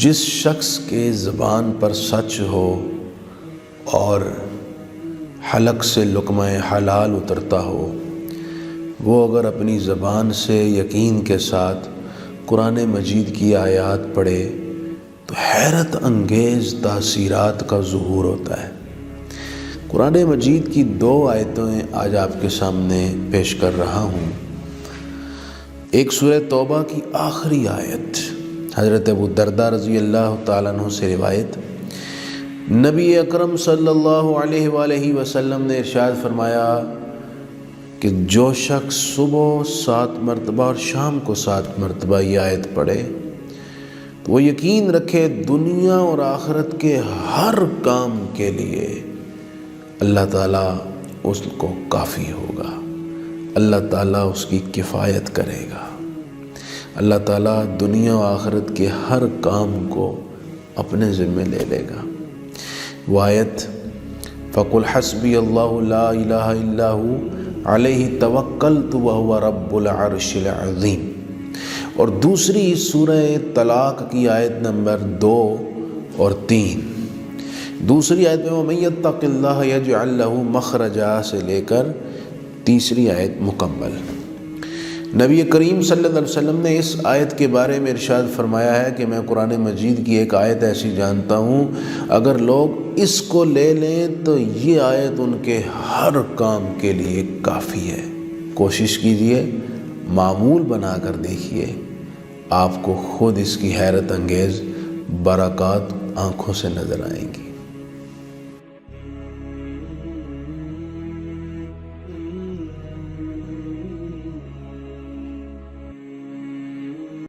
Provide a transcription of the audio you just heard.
جس شخص کے زبان پر سچ ہو اور حلق سے لقمہ حلال اترتا ہو، وہ اگر اپنی زبان سے یقین کے ساتھ قرآن مجید کی آیات پڑھے تو حیرت انگیز تاثیرات کا ظہور ہوتا ہے۔ قرآن مجید کی 2 آیتیں آج آپ کے سامنے پیش کر رہا ہوں۔ ایک سورہ توبہ کی آخری آیت، حضرت ابو درداء رضی اللہ تعالیٰ عنہ سے روایت، نبی اکرم صلی اللہ علیہ وآلہ وسلم نے ارشاد فرمایا کہ جو شخص صبح 7 مرتبہ اور شام کو 7 مرتبہ یہ آیت پڑھے تو وہ یقین رکھے دنیا اور آخرت کے ہر کام کے لیے اللہ تعالیٰ اس کو کافی ہوگا، اللہ تعالیٰ اس کی کفایت کرے گا، اللہ تعالیٰ دنیا و آخرت کے ہر کام کو اپنے ذمہ لے لے گا۔ وہ آیت فَقُلْ حَسْبِيَ اللَّهُ لَا إِلَهَ إِلَّا هُوَ عَلَيْهِ تَوَكَّلْتُ وَهُوَ رَبُّ الْعَرْشِ الْعَظِيمِ، اور دوسری سورہ طلاق کی آیت نمبر 2 اور 3، دوسری آیت میں وَمَن يَتَّقِ اللَّهَ يَجْعَل لَّهُ مَخْرَجًا سے لے کر تیسری آیت مکمل۔ نبی کریم صلی اللہ علیہ وسلم نے اس آیت کے بارے میں ارشاد فرمایا ہے کہ میں قرآن مجید کی ایک آیت ایسی جانتا ہوں، اگر لوگ اس کو لے لیں تو یہ آیت ان کے ہر کام کے لیے کافی ہے۔ کوشش کیجئے، معمول بنا کر دیکھیے، آپ کو خود اس کی حیرت انگیز برکات آنکھوں سے نظر آئیں گی۔